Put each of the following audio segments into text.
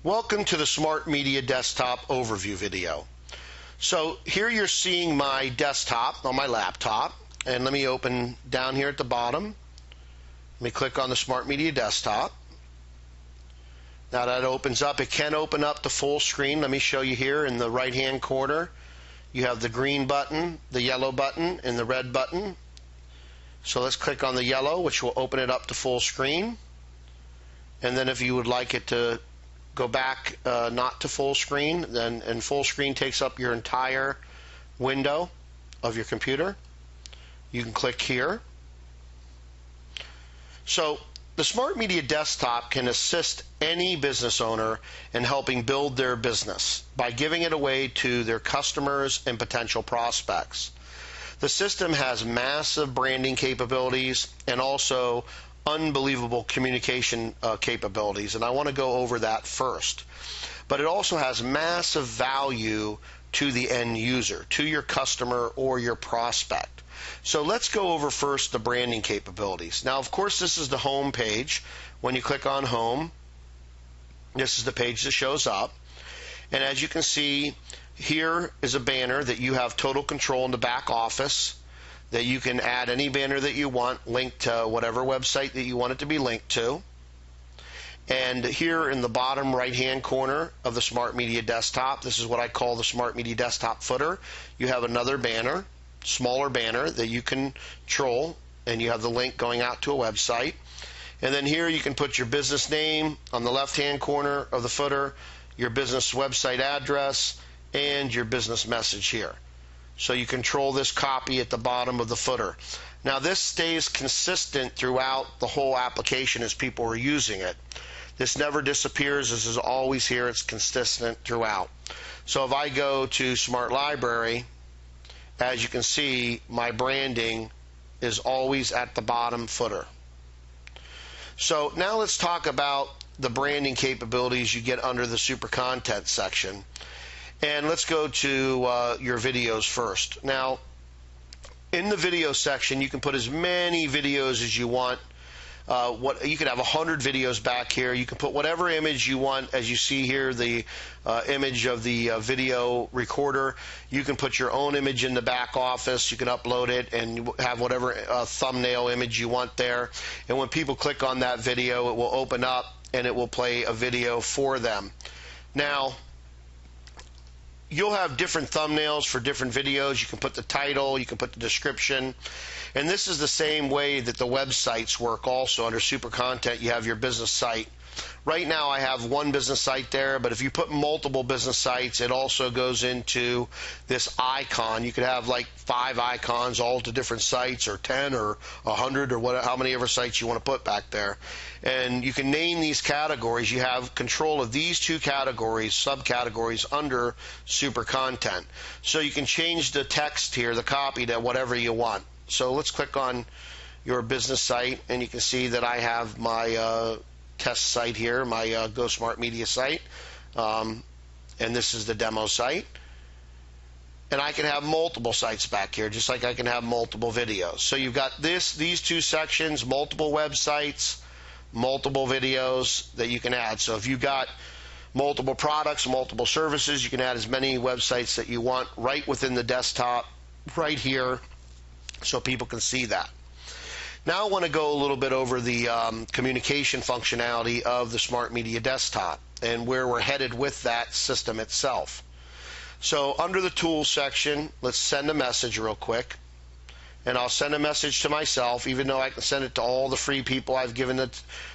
Welcome to the Smart Media Desktop overview video. So here you're seeing my desktop on my laptop, and let me open down here at the bottom. Let me click on the Smart Media Desktop. Now that opens up, it can open up to full screen. Let me show you here in the right hand corner. You have the green button, the yellow button, and the red button. So let's click on the yellow, which will open it up to full screen. And then if you would like it to go back not to full screen, and full screen takes up your entire window of your computer, you can click here. So the Smart Media Desktop can assist any business owner in helping build their business by giving it away to their customers and potential prospects. The system has massive branding capabilities and also unbelievable communication capabilities, and I want to go over that first. But it also has massive value to the end user, to your customer or your prospect. So let's go over first the branding capabilities. Now, of course, this is the home page. When you click on home, this is the page that shows up. And as you can see, here is a banner that you have total control in the back office, that you can add any banner that you want, linked to whatever website that you want it to be linked to. And here in the bottom right hand corner of the Smart Media Desktop, this is what I call the Smart Media Desktop footer. You have another banner, smaller banner that you can control, and you have the link going out to a website. And then here you can put your business name on the left hand corner of the footer, your business website address, and your business message here. So you control this copy at the bottom of the footer. Now this stays consistent throughout the whole application as people are using it. This never disappears. This is always here. It's consistent throughout. So if I go to Smart Library, as you can see, my branding is always at the bottom footer. So now let's talk about the branding capabilities you get under the Super Content section. And let's go to your videos first. Now, in the video section, you can put as many videos as you want. You could have 100 videos back here. You can put whatever image you want. As you see here, the image of the video recorder. You can put your own image in the back office. You can upload it and have whatever thumbnail image you want there. And when people click on that video, it will open up and it will play a video for them. Now, you'll have different thumbnails for different videos. You can put the title, you can put the description, and this is the same way that the websites work also. Under Super Content, you have your business site. Right now I have one business site there, but if you put multiple business sites, it also goes into this icon. You could have like 5 icons all to different sites, or 10 or 100 or how many ever sites you want to put back there. And you can name these categories. You have control of these 2 categories, subcategories under Super Content. So you can change the text here, the copy, to whatever you want. So let's click on your business site, and you can see that I have my test site here, my Go Smart Media site, and this is the demo site. And I can have multiple sites back here, just like I can have multiple videos. So you've got these 2 sections, multiple websites, multiple videos that you can add. So if you've got multiple products, multiple services, you can add as many websites that you want right within the desktop, right here, so people can see that. Now I want to go a little bit over the communication functionality of the Smart Media Desktop and where we're headed with that system itself. So under the Tools section, let's send a message real quick. And I'll send a message to myself, even though I can send it to all the free people I've given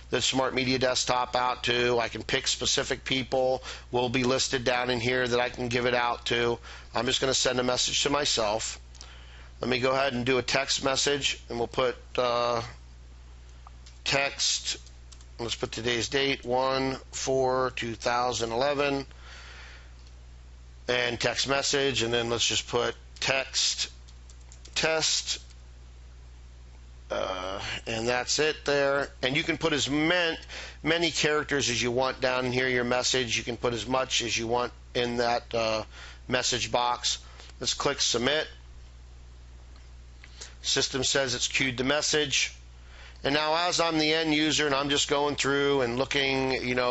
the Smart Media Desktop out to. I can pick specific people, will be listed down in here that I can give it out to. I'm just going to send a message to myself. Let me go ahead and do a text message, and we'll put text. Let's put today's date, 1/4/2011, and text message, and then let's just put text test, and that's it there. And you can put as many characters as you want down in here, your message. You can put as much as you want in that message box. Let's click submit. System says it's queued the message, And now as I'm the end user and I'm just going through and looking,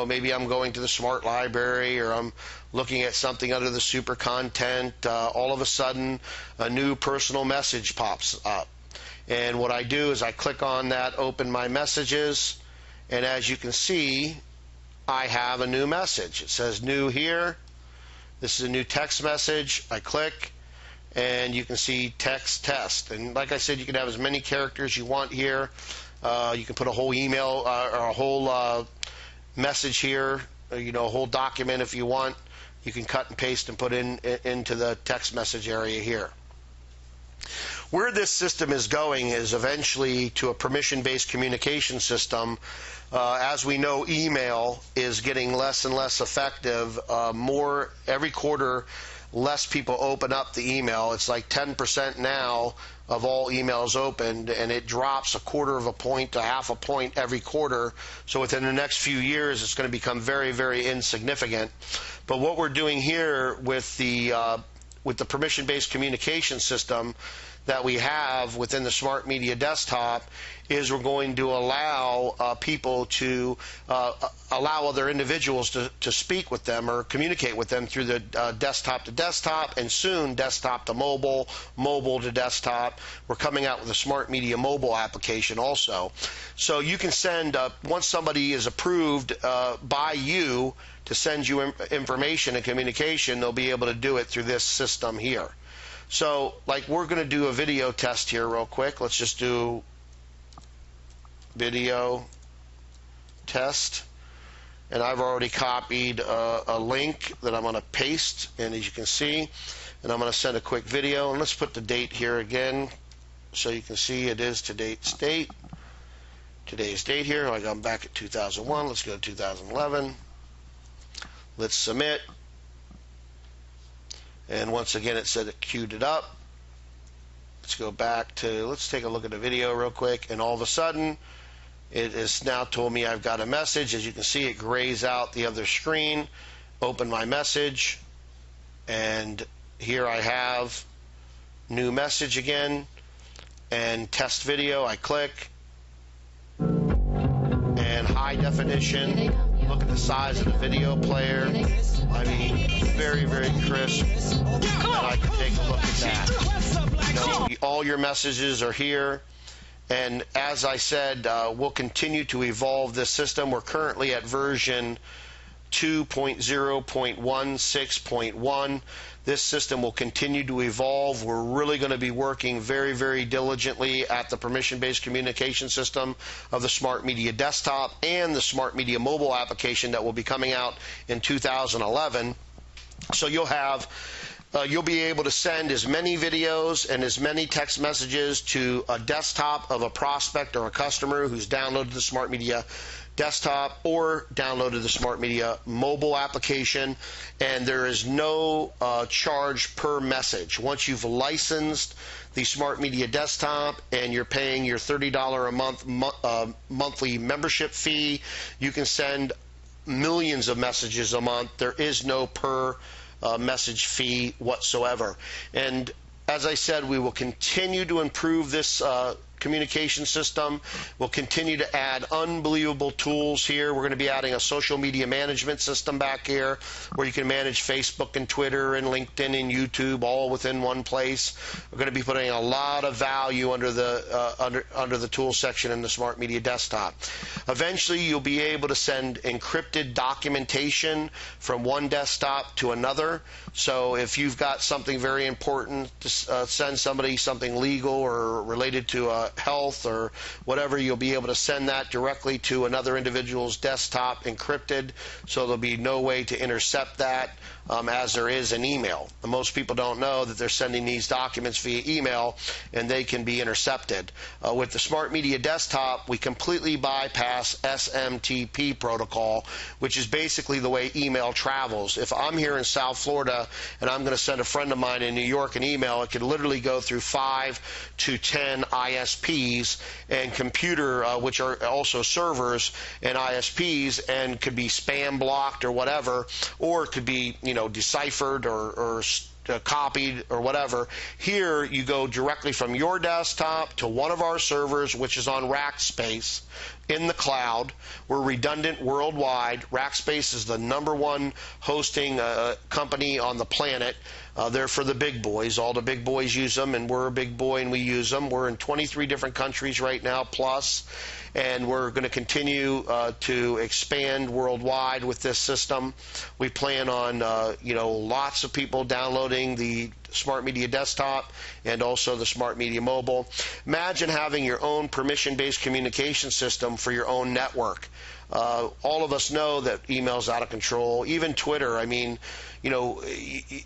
maybe I'm going to the smart library or I'm looking at something under the super content, all of a sudden a new personal message pops up. And what I do is I click on that, open my messages, and as you can see, I have a new message. It says new here. This is a new text message. I click, and you can see text test. And like I said, you can have as many characters you want here. You can put a whole email or a whole message here, a whole document if you want. You can cut and paste and put into the text message area here. Where this system is going is eventually to a permission-based communication system. As we know, email is getting less and less effective. Every quarter, less people open up the email. It's like 10% now of all emails opened, and it drops 1/4 of a point to 1/2 a point every quarter. So within the next few years, it's going to become very, very insignificant. But what we're doing here with the permission-based communication system that we have within the Smart Media Desktop is we're going to allow people to allow other individuals to speak with them or communicate with them through the desktop to desktop, and soon desktop to mobile, mobile to desktop. We're coming out with a Smart Media mobile application also. So you can send, once somebody is approved by you to send you information and communication, they'll be able to do it through this system here. So, like, we're going to do a video test here real quick. Let's just do video test. And I've already copied a link that I'm going to paste, and as you can see, and I'm going to send a quick video. And let's put the date here again so you can see it is today's date. Today's date here, like I'm back at 2001. Let's go to 2011. Let's submit. And once again, it said it queued it up. Let's go back to, let's take a look at the video real quick. And all of a sudden, it has now told me I've got a message. As you can see, it grays out the other screen. Open my message. And here I have new message again. And test video, I click. And high definition. Look at the size of the video player. I mean, very, very crisp. And I can take a look at that. All your messages are here. And as I said, we'll continue to evolve this system. We're currently at version 2.0.16.1. This system will continue to evolve. We're really going to be working very, very diligently at the permission-based communication system of the Smart Media Desktop and the Smart Media mobile application that will be coming out in 2011. So you'll be able to send as many videos and as many text messages to a desktop of a prospect or a customer who's downloaded the Smart Media Desktop or downloaded the Smart Media mobile application, and there is no charge per message. Once you've licensed the Smart Media Desktop and you're paying your $30 a month monthly membership fee, you can send millions of messages a month. There is no per message fee whatsoever. And as I said, we will continue to improve this communication system. We'll continue to add unbelievable tools here. We're going to be adding a social media management system back here where you can manage Facebook and Twitter and LinkedIn and YouTube all within one place. We're going to be putting a lot of value under the tool section in the Smart Media Desktop. Eventually, you'll be able to send encrypted documentation from one desktop to another. So if you've got something very important to send somebody, something legal or related to health or whatever, you'll be able to send that directly to another individual's desktop encrypted, so there'll be no way to intercept that as there is an email. And most people don't know that they're sending these documents via email and they can be intercepted. With the Smart Media Desktop, we completely bypass SMTP protocol, which is basically the way email travels. If I'm here in South Florida and I'm going to send a friend of mine in New York an email, it could literally go through 5 to 10 ISPs and computer, which are also servers and ISPs, and could be spam blocked or whatever, or it could be deciphered or copied or whatever. Here you go directly from your desktop to one of our servers, which is on Rackspace in the cloud. We're redundant worldwide. Rackspace is the #1 hosting company on the planet. They're for the big boys. All the big boys use them, and we're a big boy and we use them. We're in 23 different countries right now plus, and we're going to continue to expand worldwide with this system. We plan on lots of people downloading the Smart Media Desktop and also the Smart Media Mobile. Imagine having your own permission-based communication system for your own network. All of us know that email's out of control. Even Twitter. I mean,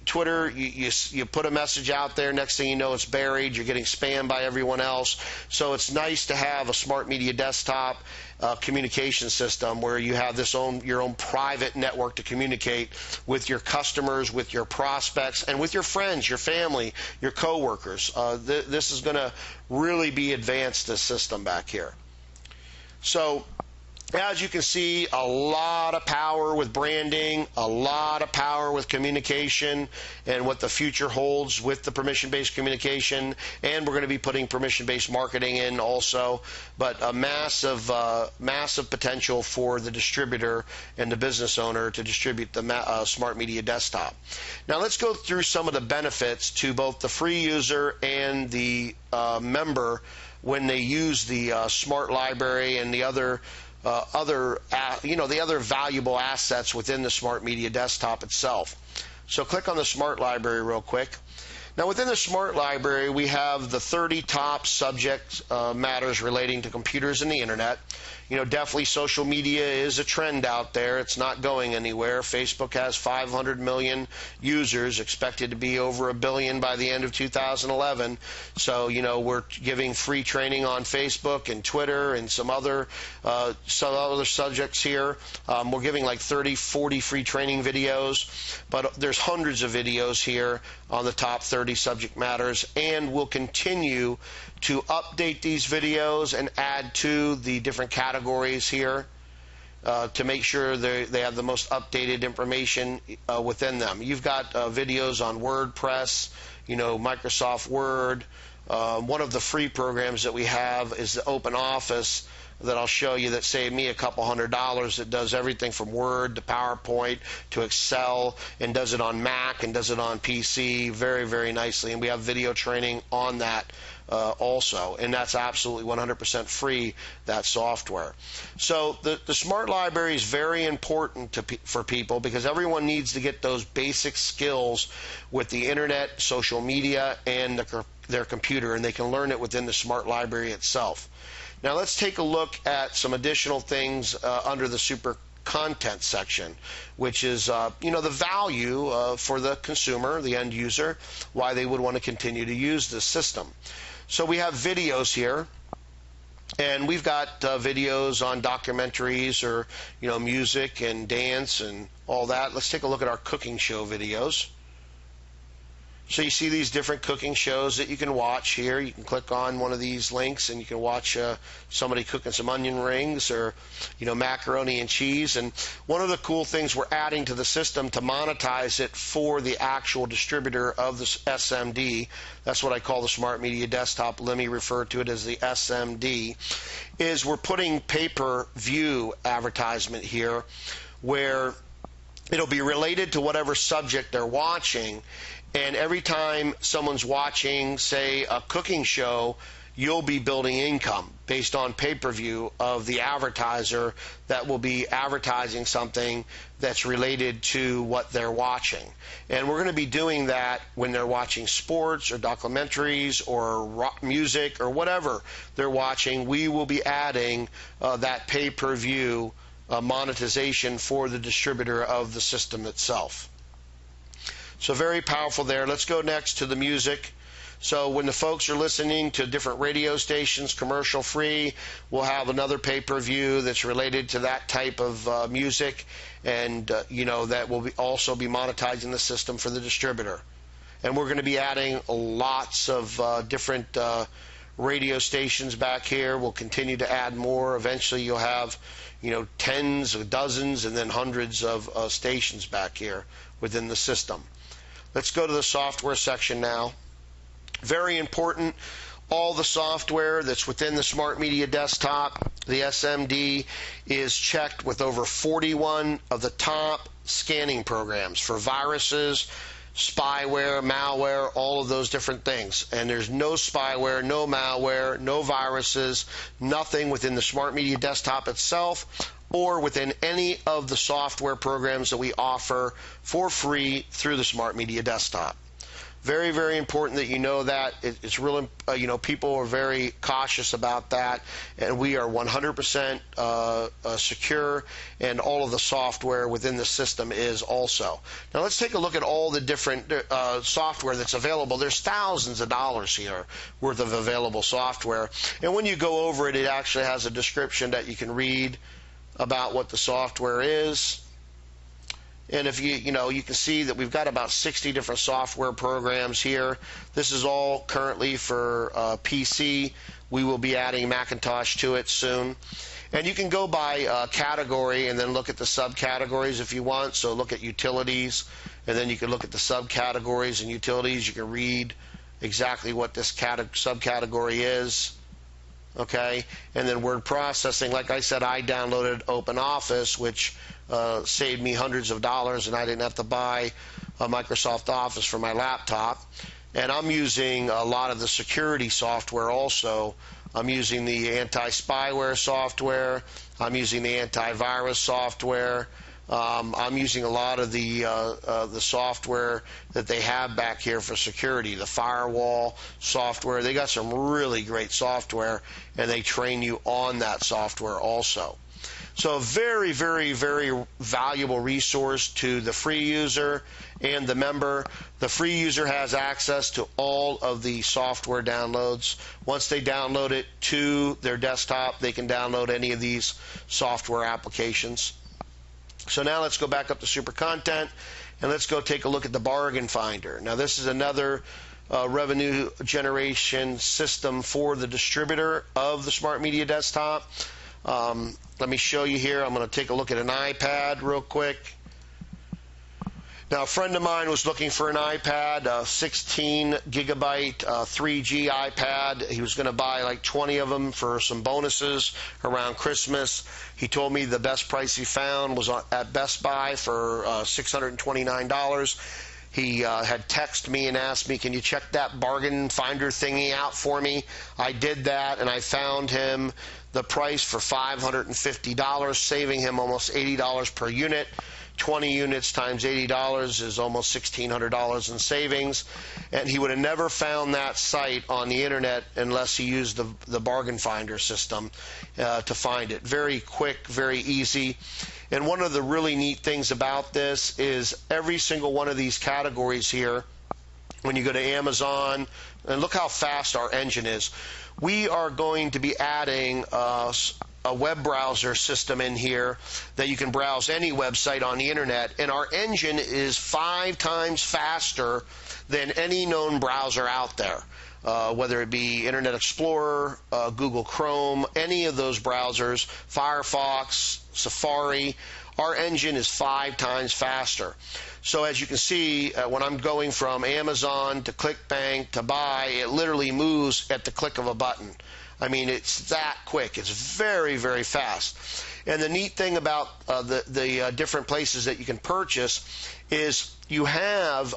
Twitter, you put a message out there, next thing you know it's buried, you're getting spammed by everyone else. So it's nice to have a Smart Media Desktop communication system where you have your own private network to communicate with your customers, with your prospects, and with your friends, your family, your coworkers. This is going to really be advanced, this system back here. So as you can see, a lot of power with branding, a lot of power with communication, and what the future holds with the permission-based communication. And we're going to be putting permission-based marketing in also, but a massive potential for the distributor and the business owner to distribute the Smart Media Desktop. Now let's go through some of the benefits to both the free user and the member when they use the Smart Library and the other valuable assets within the Smart Media Desktop itself. So click on the Smart Library real quick. Now within the Smart Library we have the 30 top subject matters relating to computers and the internet. Definitely social media is a trend out there. It's not going anywhere. Facebook has 500 million users, expected to be over 1 billion by the end of 2011. So, we're giving free training on Facebook and Twitter and some other subjects here. We're giving like 30, 40 free training videos, but there's hundreds of videos here on the top 30 subject matters, and we'll continue to update these videos and add to the different categories here to make sure they have the most updated information within them. You've got videos on WordPress, Microsoft Word. One of the free programs that we have is the Open Office that I'll show you that saved me a couple $100. It does everything from Word to PowerPoint to Excel, and does it on Mac and does it on PC very, very nicely. And we have video training on that also, and that's absolutely 100% free, that software. So the Smart Library is very important for people because everyone needs to get those basic skills with the internet, social media, and their computer, and they can learn it within the Smart Library itself. Now let's take a look at some additional things under the super content section, which is the value for the consumer, the end user, why they would want to continue to use this system. So we have videos here, and we've got videos on documentaries or music and dance and all that. Let's take a look at our cooking show videos. So you see these different cooking shows that you can watch here. You can click on one of these links and you can watch somebody cooking some onion rings or macaroni and cheese. And one of the cool things we're adding to the system to monetize it for the actual distributor of the SMD, that's what I call the Smart Media Desktop, let me refer to it as the SMD, is we're putting pay-per-view advertisement here where it'll be related to whatever subject they're watching. And every time someone's watching, say, a cooking show, you'll be building income based on pay-per-view of the advertiser that will be advertising something that's related to what they're watching. And we're going to be doing that when they're watching sports or documentaries or rock music or whatever they're watching. We will be adding that pay-per-view monetization for the distributor of the system itself. So very powerful there. Let's go next to the music. So when the folks are listening to different radio stations, commercial free, we'll have another pay-per-view that's related to that type of music, and that will also be monetizing the system for the distributor. And we're going to be adding lots of different radio stations back here. We'll continue to add more. Eventually you'll have tens of dozens and then hundreds of stations back here within the system. Let's go to the software section now. Very important, all the software that's within the Smart Media Desktop, the SMD, is checked with over 41 of the top scanning programs for viruses, spyware, malware, all of those different things. And there's no spyware, no malware, no viruses, nothing within the Smart Media Desktop itself or within any of the software programs that we offer for free through the Smart Media Desktop. Very, very important that you know that. It's really, people are very cautious about that, and we are 100% secure, and all of the software within the system is also. Now let's take a look at all the different software that's available. There's thousands of dollars here worth of available software, and when you go over it, it actually has a description that you can read about what the software is. And if you can see that we've got about 60 different software programs here. This is all currently for PC. We will be adding Macintosh to it soon. And you can go by category and then look at the subcategories if you want. So look at utilities, and then you can look at the subcategories and utilities. You can read exactly what this subcategory is. Okay, and then word processing. Like I said, I downloaded OpenOffice, which saved me hundreds of dollars, and I didn't have to buy a Microsoft Office for my laptop. And I'm using a lot of the security software also. I'm using the anti-spyware software. I'm using the antivirus software. I'm using a lot of the software that they have back here for security, the firewall software. They got some really great software, and they train you on that software also. So a very, very, very valuable resource to the free user and the member. The free user has access to all of the software downloads. Once they download it to their desktop, they can download any of these software applications. So now let's go back up to Super Content, and let's go take a look at the Bargain Finder. Now this is another revenue generation system for the distributor of the Smart Media Desktop. Let me show you here. I'm going to take a look at an iPad real quick. Now, a friend of mine was looking for an iPad, a 16 gigabyte 3G iPad. He was going to buy like 20 of them for some bonuses around Christmas. He told me the best price he found was at Best Buy for $629. He had texted me and asked me, can you check that Bargain Finder thingy out for me? I did that, and I found him the price for $550, saving him almost $80 per unit. 20 units times $80 is almost $1,600 in savings, and he would have never found that site on the internet unless he used the Bargain Finder system to find it. Very quick, very easy. And one of the really neat things about this is every single one of these categories here, when you go to Amazon, and look how fast our engine is. We are going to be adding a web browser system in here that you can browse any website on the internet, and our engine is 5 times faster than any known browser out there, whether it be Internet Explorer, Google Chrome, any of those browsers, Firefox, Safari. Our engine is 5 times faster. So as you can see, when I'm going from Amazon to ClickBank to buy, it literally moves at the click of a button. I mean, it's that quick. It's very, very fast. And the neat thing about the different places that you can purchase is you have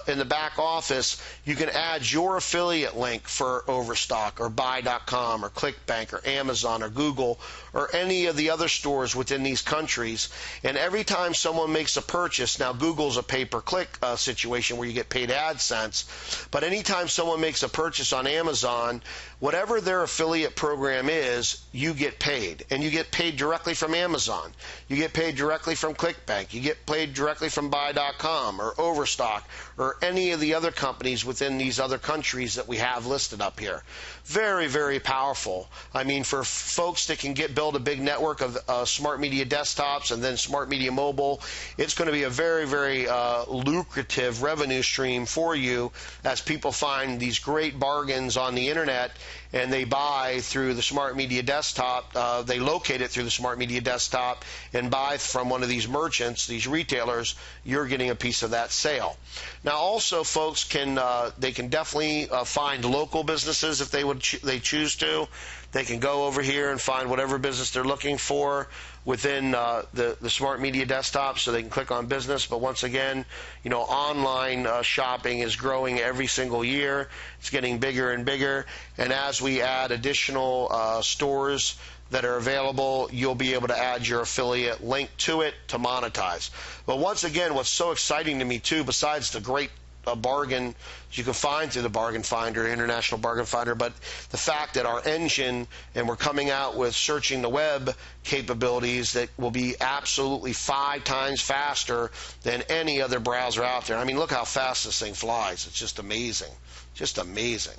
in the back office, you can add your affiliate link for Overstock or Buy.com or ClickBank or Amazon or Google or any of the other stores within these countries. And every time someone makes a purchase, now Google's a pay-per-click situation where you get paid AdSense, but anytime someone makes a purchase on Amazon, whatever their affiliate program is, you get paid. And you get paid directly from Amazon. You get paid directly from ClickBank. You get paid directly from Buy.com or Overstock or any of the other companies within these other countries that we have listed up here. Very, very powerful. I mean, for folks that can build a big network of smart media desktops and then smart media mobile, it's going to be a very, very lucrative revenue stream for you as people find these great bargains on the internet and they buy through the Smart Media Desktop. They locate it through the Smart Media Desktop and buy from one of these merchants, these retailers. You're getting a piece of that sale. Now also folks can they can definitely find local businesses if they choose to. They can go over here and find whatever business they're looking for within the Smart Media desktop, so they can click on business. But once again, online shopping is growing every single year. It's getting bigger and bigger, and as we add additional stores that are available, you'll be able to add your affiliate link to it to monetize. But once again, what's so exciting to me too, besides the great bargain you can find through the Bargain Finder, International Bargain Finder, but the fact that our engine, and we're coming out with searching the web capabilities that will be absolutely 5 times faster than any other browser out there. I mean, look how fast this thing flies. It's just amazing. Just amazing.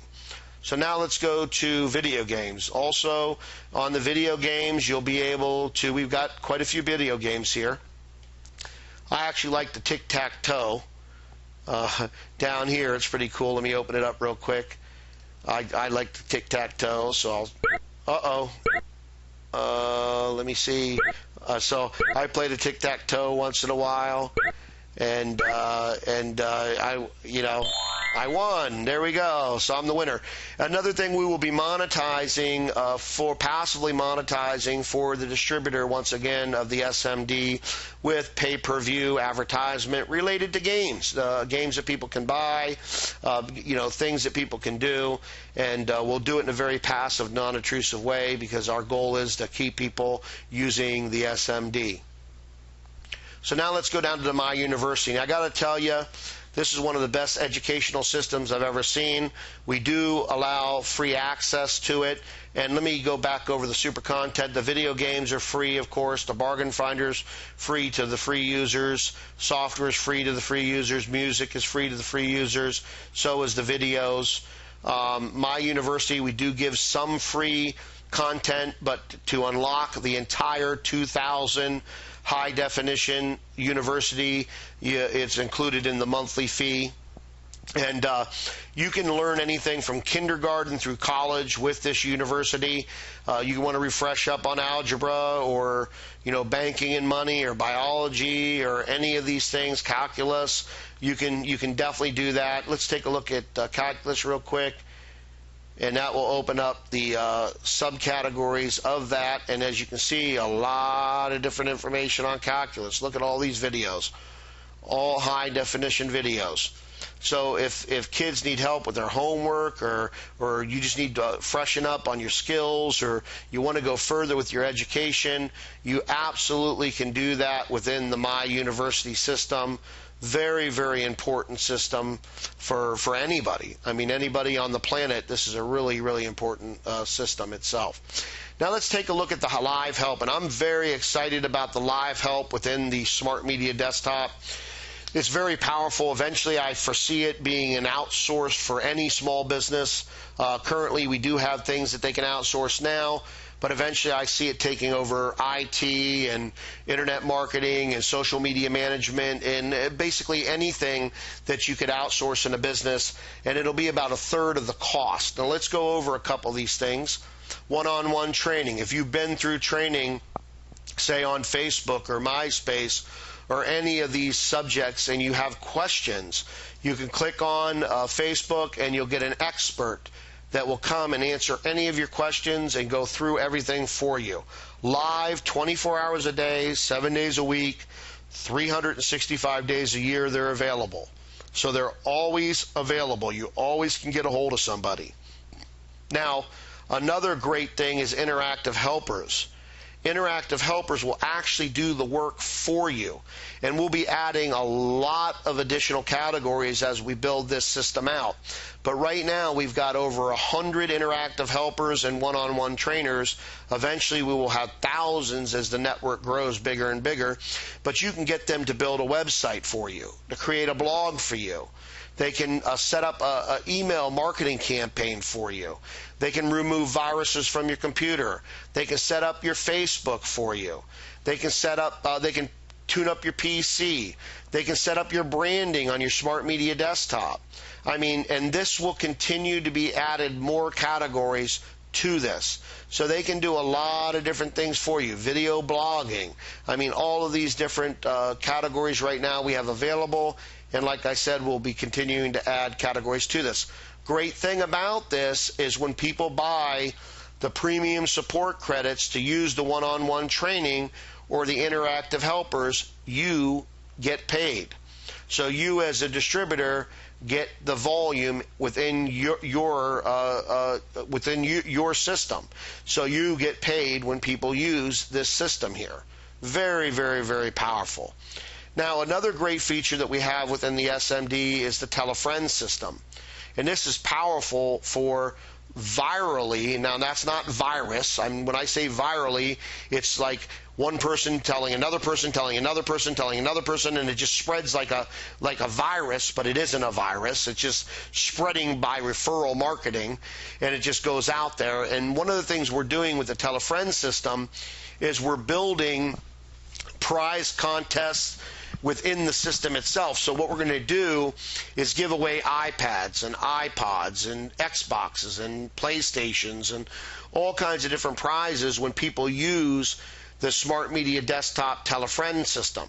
So now let's go to video games. Also, on the video games, you'll be able to, we've got quite a few video games here. I actually like the tic-tac-toe. Down here, it's pretty cool. Let me open it up real quick. I like the tic-tac-toe, so let me see. So I play the tic-tac-toe once in a while, and I won. There we go. So I'm the winner. Another thing we will be monetizing passively monetizing for the distributor, once again, of the SMD with pay-per-view advertisement related to games, games that people can buy, things that people can do, and we'll do it in a very passive, non-intrusive way because our goal is to keep people using the SMD. So now let's go down to the My University. Now, I got to tell you, this is one of the best educational systems I've ever seen. We do allow free access to it. And let me go back over the super content. The video games are free, of course. The Bargain Finder's free to the free users. Software is free to the free users. Music is free to the free users. So is the videos. My University, we do give some free content, but to unlock the entire 2,000 high definition university, it's included in the monthly fee. And you can learn anything from kindergarten through college with this university. You want to refresh up on algebra or banking and money or biology or any of these things, calculus. You can definitely do that. Let's take a look at calculus real quick. And that will open up the subcategories of that. And as you can see, a lot of different information on calculus. Look at all these videos, all high definition videos. So if kids need help with their homework, or you just need to freshen up on your skills, or you want to go further with your education, you absolutely can do that within the My University system. Very, very important system for anybody. I mean, anybody on the planet, this is a really, really important system itself. Now let's take a look at the live help, and I'm very excited about the live help within the Smart Media desktop. It's very powerful. Eventually, I foresee it being an outsource for any small business. Currently, we do have things that they can outsource now, but eventually I see it taking over IT and internet marketing and social media management and basically anything that you could outsource in a business, and it'll be about 1/3 of the cost. Now let's go over a couple of these things. One-on-one training. If you've been through training, say on Facebook or MySpace or any of these subjects, and you have questions, you can click on Facebook and you'll get an expert that will come and answer any of your questions and go through everything for you. Live, 24 hours a day, 7 days a week, 365 days a year, they're available. So they're always available. You always can get a hold of somebody. Now, another great thing is interactive helpers. Interactive helpers will actually do the work for you, and we'll be adding a lot of additional categories as we build this system out. But right now we've got over 100 interactive helpers and one-on-one trainers. Eventually we will have thousands as the network grows bigger and bigger, but you can get them to build a website for you, to create a blog for you. They can set up an email marketing campaign for you. They can remove viruses from your computer. They can set up your Facebook for you. They can set up, they can tune up your PC. They can set up your branding on your Smart Media desktop. I mean, and this will continue to be added more categories to this. So they can do a lot of different things for you. Video blogging. I mean, all of these different categories right now we have available. And like I said, we'll be continuing to add categories to this. Great thing about this is when people buy the premium support credits to use the one-on-one training or the interactive helpers, you get paid. So you as a distributor get the volume within your system. So you get paid when people use this system here. Very, very, very powerful. Now, another great feature that we have within the SMD is the Tell a Friend system. And this is powerful for virally. Now, that's not virus. When I say virally, it's like one person telling another person, telling another person, telling another person, and it just spreads like a virus, but it isn't a virus. It's just spreading by referral marketing, and it just goes out there. And one of the things we're doing with the Tell a Friend system is we're building prize contests within the system itself. So what we're going to do is give away iPads and iPods and Xboxes and PlayStations and all kinds of different prizes when people use the Smart Media Desktop Tell a Friend system.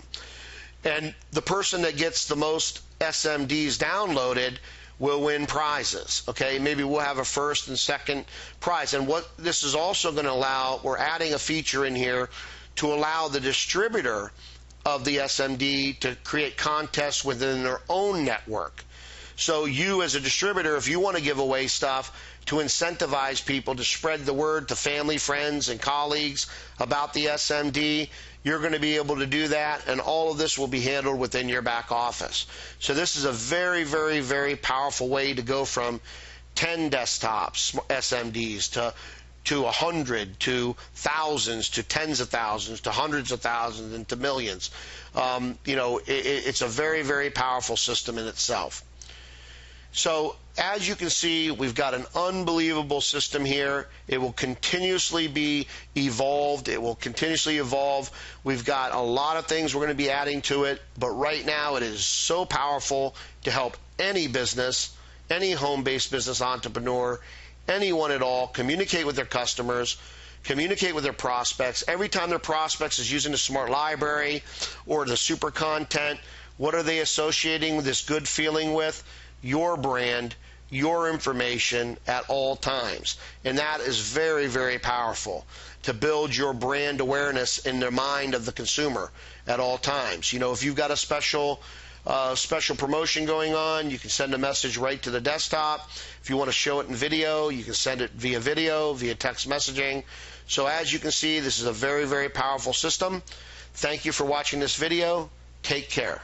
And the person that gets the most SMDs downloaded will win prizes. Okay, maybe we'll have a first and second prize. And what this is also going to allow, we're adding a feature in here to allow the distributor of the SMD to create contests within their own network. So you as a distributor, if you want to give away stuff to incentivize people to spread the word to family, friends, and colleagues about the SMD, you're going to be able to do that, and all of this will be handled within your back office. So this is a very, very, very powerful way to go from 10 desktops, SMDs, to 100, to thousands, to tens of thousands, to hundreds of thousands, and to millions. It's a very, very powerful system in itself. So as you can see, we've got an unbelievable system here. It will continuously be evolved. It will continuously evolve. We've got a lot of things we're going to be adding to it, but right now it is so powerful to help any business, any home-based business entrepreneur, anyone at all, communicate with their customers, communicate with their prospects. Every time their prospects is using the Smart Library or the super content, what are they associating with this good feeling with? Your brand, your information at all times. And that is very, very powerful to build your brand awareness in the mind of the consumer at all times. If you've got a special promotion going on, you can send a message right to the desktop. If you want to show it in video, you can send it via video, via text messaging. So as you can see, this is a very, very powerful system. Thank you for watching this video. Take care.